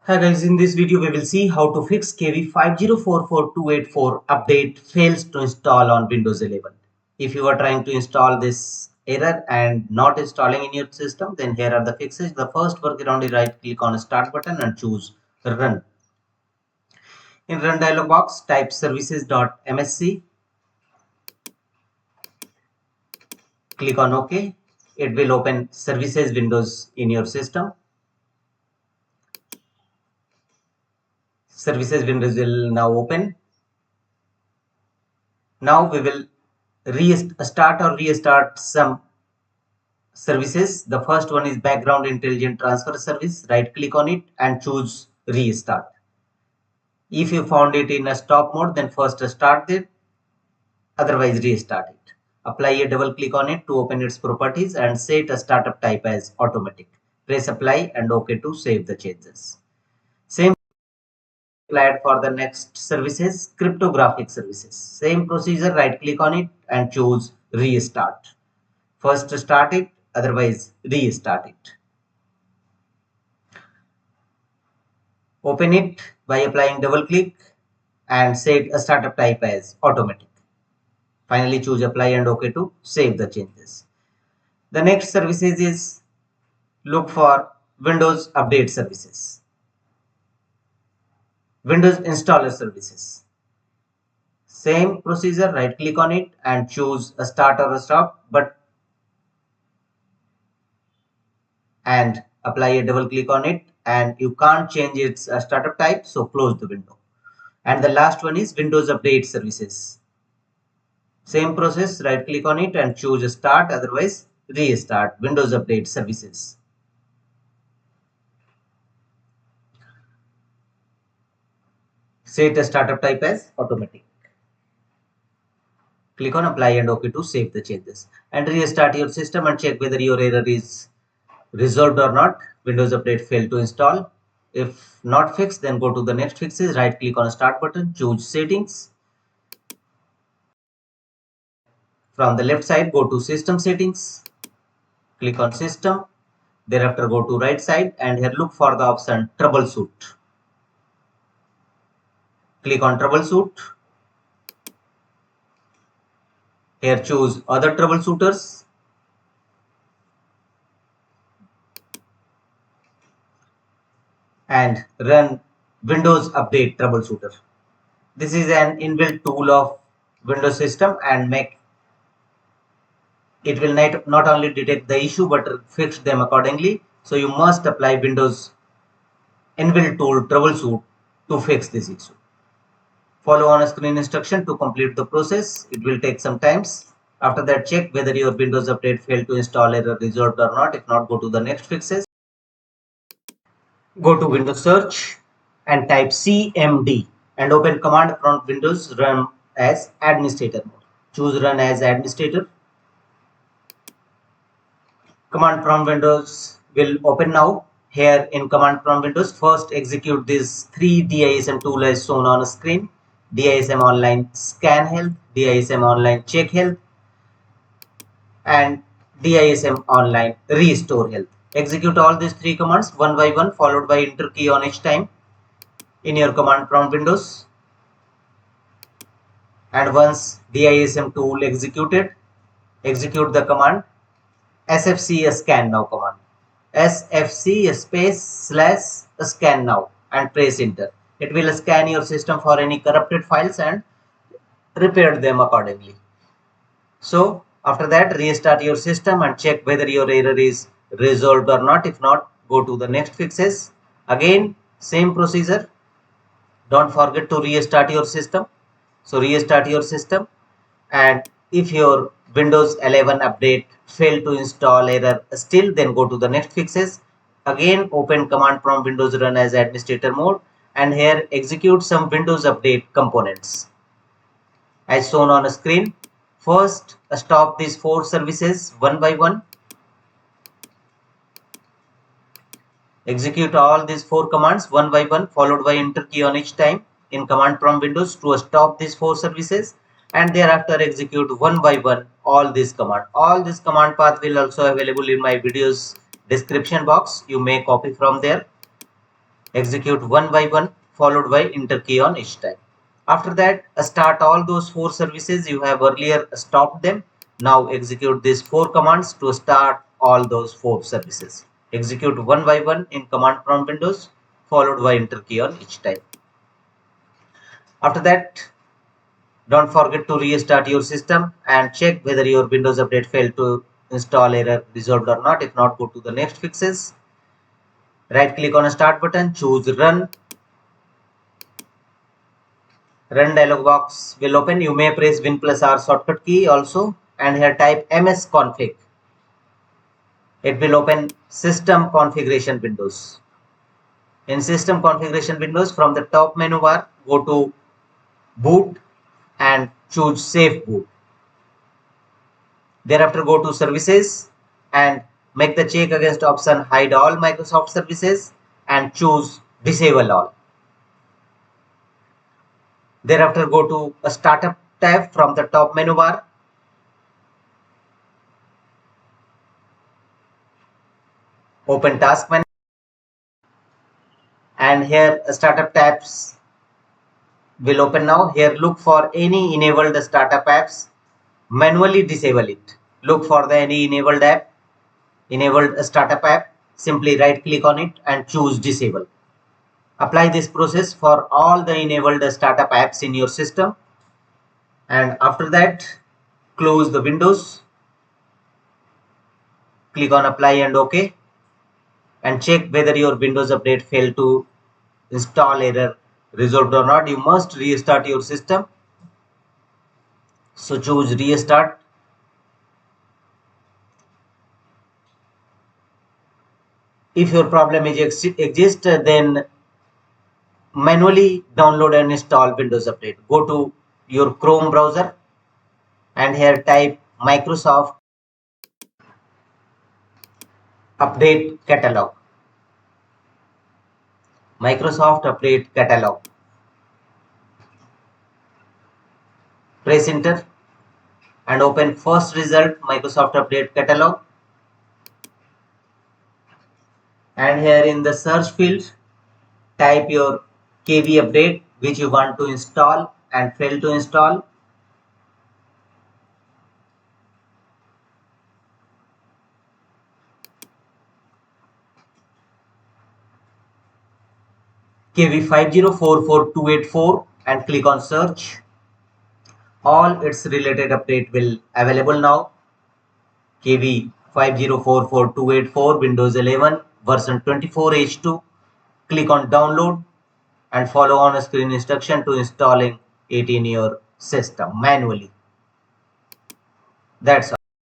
Hi guys, in this video we will see how to fix KB5044284 update fails to install on Windows 11. If you are trying to install this error and not installing in your system, then here are the fixes. The first workaround is right click on start button and choose run. In run dialog box, type services.msc, click on OK. It will open services windows in your system. Services windows will now open. Now we will restart some services. The first one is background intelligent transfer service. Right click on it and choose restart. If you found it in a stop mode, then first start it, otherwise restart it. Apply a double click on it to open its properties and set a startup type as automatic. Press apply and OK to save the changes. Same applied for the next services, cryptographic services. Same procedure, right click on it and choose restart. First start it, otherwise restart it. Open it by applying double click and set a startup type as automatic. Finally choose apply and OK to save the changes. The next services is look for Windows update services, Windows installer services. Same procedure, right click on it and choose a start or a stop, and apply a double click on it, and you can't change its startup type, so close the window. And the last one is Windows update services. Same process, right click on it and choose start, otherwise restart Windows update services. Set a startup type as automatic. Click on apply and OK to save the changes. And restart your system and check whether your error is resolved or not. Windows update failed to install. If not fixed, then go to the next fixes. Right click on start button, choose settings. From the left side, go to system settings. Click on system. Thereafter go to right side and here look for the option troubleshoot. Click on troubleshoot. Here choose other troubleshooters. And run Windows Update Troubleshooter. This is an inbuilt tool of Windows system and it will not only detect the issue but fix them accordingly. So you must apply Windows inbuilt tool troubleshoot to fix this issue. Follow on screen instruction to complete the process. It will take some time. After that, check whether your Windows update failed to install error resolved or not. If not, go to the next fixes. Go to Windows search and type cmd and open command prompt Windows run as administrator mode. Choose run as administrator. Command prompt Windows will open now. Here in command prompt Windows, first execute these three DISM tools as shown on screen. DISM online scanhealth, DISM online checkhealth, and DISM online restorehealth. Execute all these three commands one by one, followed by enter key on each time in your command prompt Windows. And once DISM tool executed, execute the command sfc scan now command. sfc space / scan now and press enter. It will scan your system for any corrupted files and repair them accordingly. So after that, restart your system and check whether your error is resolved or not. If not, go to the next fixes. Again, same procedure. Don't forget to restart your system. So restart your system, and if your Windows 11 update failed to install error still, then go to the next fixes. Again, open command prompt Windows run as administrator mode and here execute some Windows update components as shown on a screen. First, stop these four services one by one. Execute all these four commands one by one, followed by enter key on each time in command prompt Windows to stop these four services, and thereafter execute one by one all these commands. All this command path will also available in my videos description box. You may copy from there. Execute one by one followed by enter key on each time. After that, start all those 4 services you have earlier stopped them. Now execute these 4 commands to start all those 4 services. Execute one by one in command prompt windows followed by enter key on each time. After that, don't forget to restart your system and check whether your Windows update failed to install error resolved or not. If not, go to the next fixes. Right click on a start button, choose run. Run dialog box will open. You may press Win plus R shortcut key also and here type msconfig. It will open system configuration windows. In system configuration windows, from the top menu bar, go to boot and choose safe boot. Thereafter go to services and make the check against option hide all Microsoft services and choose disable all. Thereafter go to a startup tab from the top menu bar. Open task manager and here startup tabs will open now. Here look for any enabled startup apps. Manually disable it. Look for the any enabled app, enabled startup app. Simply right click on it and choose disable. Apply this process for all the enabled startup apps in your system. And after that, close the windows. Click on apply and OK. And check whether your Windows update failed to install error resolved or not. You must restart your system. So choose restart. If your problem exists, then manually download and install Windows update. Go to your Chrome browser and here type Microsoft Update Catalog. Microsoft Update Catalog. Press enter and open first result Microsoft Update Catalog. And here in the search field, type your KB update which you want to install and fail to install. KB5044284 and click on search. All its related update will available now. KB5044284 Windows 11 version 24H2. Click on download and follow on screen instruction to installing it in your system manually. That's all.